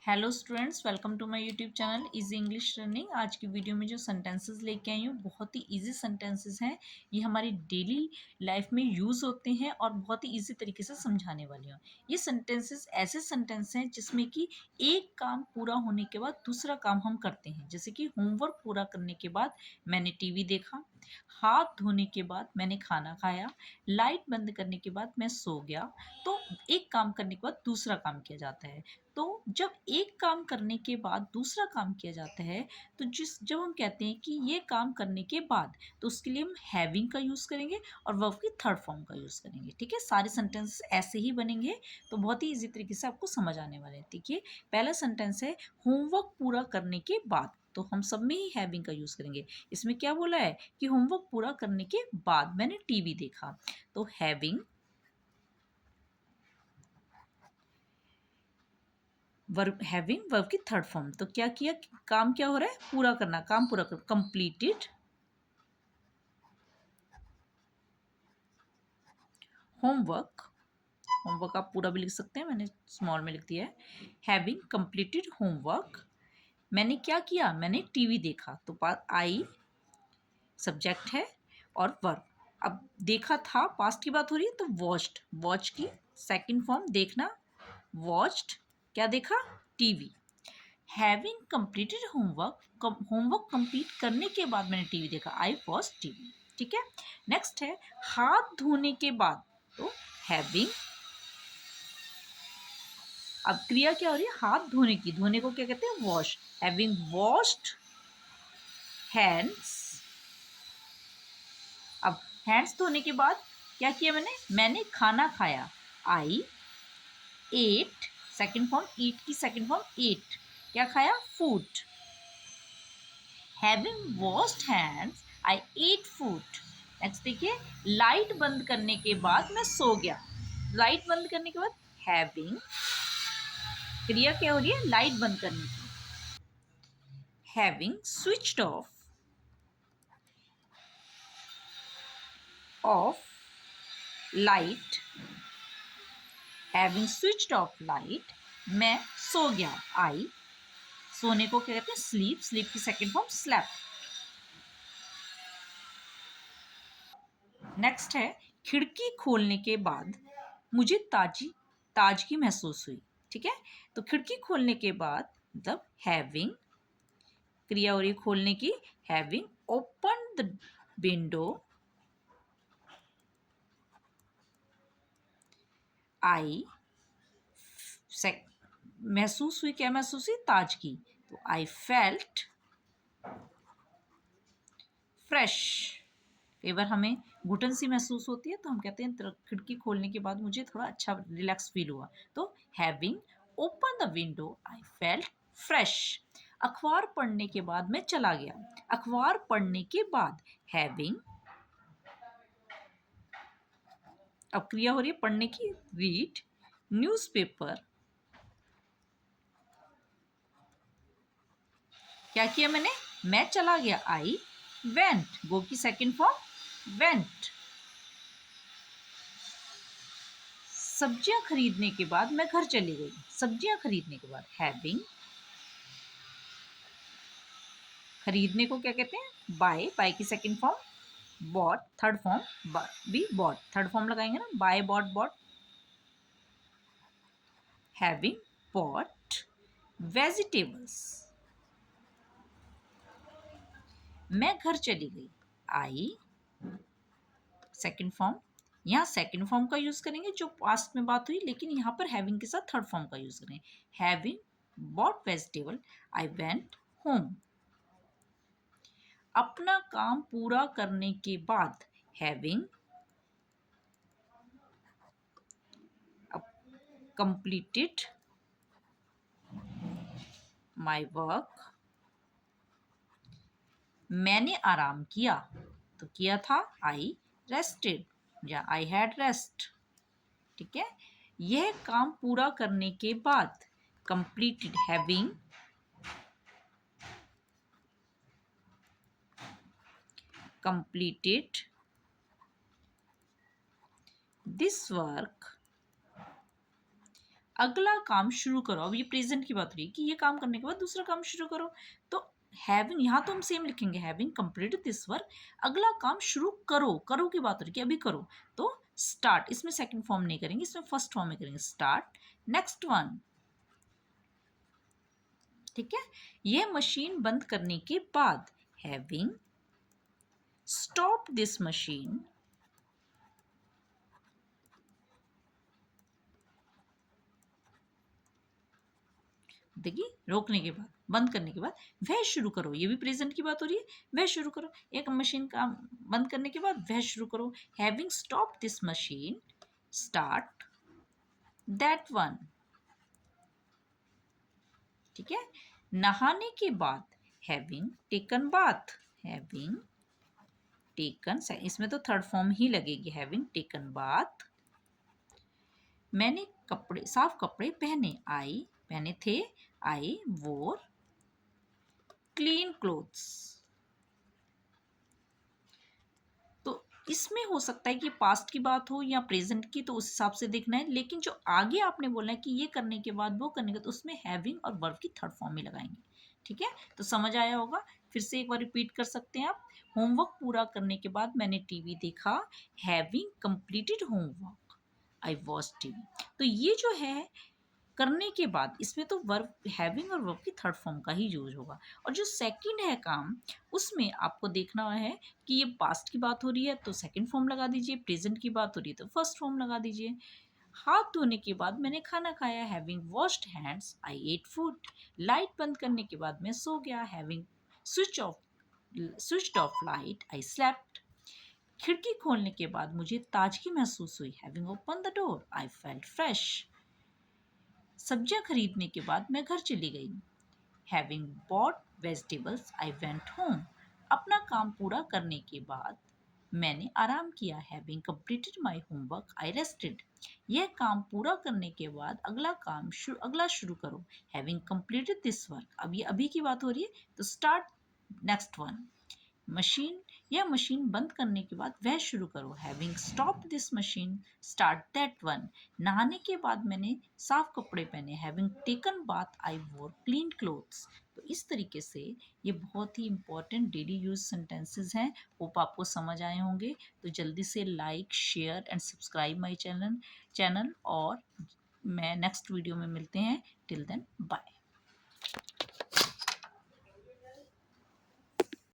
Hello students, welcome to my YouTube channel easy English learning. आज की video में जो सेंटेंसेस लेके आई हूँ बहुत ही इजी सेंटेंसेस हैं। ये हमारी डेली लाइफ में यूज़ होते हैं और बहुत ही इजी तरीके से समझाने वाली हूँ। ये सेंटेंसेस ऐसे सेंटेंस हैं जिसमें कि एक काम पूरा होने के बाद दूसरा काम हम करते हैं। जैसे कि होमवर्क पूरा करने के बाद मैंने टीवी देखा, हाथ धोने के बाद मैंने खाना खाया, लाइट बंद करने के बाद मैं सो गया। तो एक काम करने के बाद दूसरा काम किया जाता है। तो जब एक काम करने के बाद दूसरा काम किया जाता है, तो जब हम कहते हैं कि ये काम करने के बाद, तो उसके लिए हम हैविंग का यूज़ करेंगे और वर्ब की थर्ड फॉर्म का यूज़ करेंगे। ठीक है, सारे सेंटेंस ऐसे ही बनेंगे। तो बहुत ही इजी तरीके से आपको समझ आने वाले हैं। देखिए, पहला सेंटेंस है होमवर्क पूरा करने के बाद, तो हम सब में ही हैविंग का यूज़ करेंगे। इसमें क्या बोला है कि होमवर्क पूरा करने के बाद मैंने टीवी देखा, तो हैविंग वर्ब, हैविंग वर्ब की थर्ड फॉर्म। तो क्या किया, काम क्या हो रहा है, पूरा करना, काम पूरा कर, कंप्लीटेड होमवर्क। होमवर्क आप पूरा भी लिख सकते हैं, मैंने स्मॉल में लिख दिया है। हैविंग कंप्लीटेड होमवर्क, मैंने क्या किया, मैंने टीवी देखा। तो आई सब्जेक्ट है और वर्ब। अब देखा था, पास्ट की बात हो रही है, तो वॉच्ड, वॉच की सेकंड फॉर्म देखना, वॉच्ड, क्या देखा, TV. Having completed homework, homework complete करने के बाद मैंने टीवी देखा, आई वॉच टीवी। ठीक है, नेक्स्ट है हाथ धोने के बाद, तो हैविंग। अब क्रिया क्या हो रही है, हाथ धोने की, धोने को क्या कहते हैं, वॉश। Having washed hands. अब हैंड्स धोने के बाद क्या किया मैंने खाना खाया, आई एट, सेकंड फॉर्म, ईट की सेकंड फॉर्म एट, क्या खाया, food. Having washed hands, I ate food. Next देखिए, लाइट बंद करने के बाद मैं सो गया। लाइट बंद करने के बाद हैविंग, क्रिया क्या हो रही है, लाइट बंद करने की। Having switched off light, having switched off light, मैं सो गया, आई। सोने को क्या कहते हैं, स्लीप, स्लीप की सेकंड फॉर्म स्लैप। नेक्स्ट है खिड़की खोलने के बाद मुझे ताजगी महसूस हुई। ठीक है, तो खिड़की खोलने के बाद मतलब हैविंग, क्रिया हो रही है खोलने की, हैविंग ओपन द विंडो, आई महसूस हुई, क्या महसूस हुई, ताजगी। तो आई फेल्ट फ्रेश। कई बार हमें घुटन सी महसूस होती है, तो हम कहते हैं खिड़की खोलने के बाद मुझे थोड़ा अच्छा रिलैक्स फील हुआ। तो having open the window I felt fresh. अखबार पढ़ने के बाद मैं चला गया, अखबार पढ़ने के बाद हैविंग, अब क्रिया हो रही है पढ़ने की, रीड न्यूज़पेपर, क्या किया मैं चला गया, आई वेंट, गो की सेकंड फॉर्म वेंट। सब्जियां खरीदने के बाद मैं घर चली गई, सब्जियां खरीदने के बाद हैविंग, खरीदने को क्या कहते हैं, बाय, बाय की second form bought, third form भी बॉट, थर्ड फॉर्म लगाएंगे ना, buy bought bought. Having bought vegetables, मैं घर चली गई, आई सेकंड फॉर्म। यहाँ सेकंड फॉर्म का यूज करेंगे जो पास्ट में बात हुई, लेकिन यहाँ पर हैविंग के साथ थर्ड फॉर्म का यूज करेंगे। Having bought vegetable I went home. अपना काम पूरा करने के बाद हैविंग completed my work, मैंने आराम किया, तो किया था आई रेस्टेड या आई हैड रेस्ट। ठीक है, यह काम पूरा करने के बाद completed, having completed this work अगला काम शुरू करो। अब ये प्रेजेंट की बात हो रही है कि ये काम करने के बाद दूसरा काम शुरू करो। तो हैविंग, यहाँ तो हम सेम लिखेंगे, हैविंग कंप्लीटेड दिस वर्क, अगला काम शुरू करो। करो की बात हो रही है कि अभी करो। तो स्टार्ट, इसमें सेकंड फॉर्म नहीं करेंगे, इसमें फर्स्ट फॉर्म में करेंगे, स्टार्ट। नेक्स्ट वन, ठीक है। ये मशीन बंद करने के बाद, हैविंग स्टॉप दिस मशीन, देखिए रोकने के बाद, बंद करने के बाद, वह शुरू करो। ये भी प्रेजेंट की बात हो रही है, वह शुरू करो। एक मशीन का बंद करने के बाद वह शुरू करो। Having stop this machine, start that one, ठीक है। नहाने के बाद, having taken bath, having taken, इसमें तो थर्ड फॉर्म ही लगेगी, हैविंग टेकन बाथ। मैंने कपड़े, साफ कपड़े पहने, आई पहने थे, आई वोर क्लीन क्लोथ्स। तो इसमें हो सकता है कि पास्ट की बात हो या प्रेजेंट की, तो उस हिसाब से देखना है। लेकिन जो आगे आपने बोलना है कि ये करने के बाद वो करने के, तो उसमें हैविंग और वर्ब की थर्ड फॉर्म में लगाएंगे, ठीक है। तो समझ आया होगा। फिर से एक बार रिपीट कर सकते हैं आप। होमवर्क पूरा करने के बाद मैंने टीवी देखा, having completed homework I watch TV. तो ये जो है करने के बाद, इसमें तो वर्ब, हैविंग और वर्ब की थर्ड फॉर्म का ही यूज होगा। और जो सेकंड है काम, उसमें आपको देखना है कि ये पास्ट की बात हो रही है तो सेकंड फॉर्म लगा दीजिए, प्रेजेंट की बात हो रही है तो फर्स्ट फॉर्म लगा दीजिए। हाथ धोने के बाद मैंने खाना खाया, having washed hands I ate food. Light बंद करने के बाद मैं सो गया, having switch off switched off light I slept. खिड़की खोलने के बाद मुझे ताजगी महसूस हुई, having open the door I felt fresh. सब्जियां खरीदने के बाद मैं घर चली गई, having bought vegetables I went home. अपना काम पूरा करने के बाद मैंने आराम किया, having completed my homework I rested. यह काम पूरा करने के बाद अगला काम अगला शुरू करो, हैविंग कंप्लीटेड दिस वर्क। अब ये अभी की बात हो रही है तो स्टार्ट नेक्स्ट वन। मशीन, या मशीन बंद करने के बाद वह शुरू करो, having stop this machine start that one. नहाने के बाद मैंने साफ कपड़े पहने, हैविंग टेकन बाथ आई वोर क्लीन क्लोथ्स। तो इस तरीके से ये बहुत ही इंपॉर्टेंट डेली यूज सेंटेंसेस हैं। होप आपको समझ आए होंगे। तो जल्दी से like share and subscribe my channel. और मैं नेक्स्ट वीडियो में मिलते हैं। Till then bye.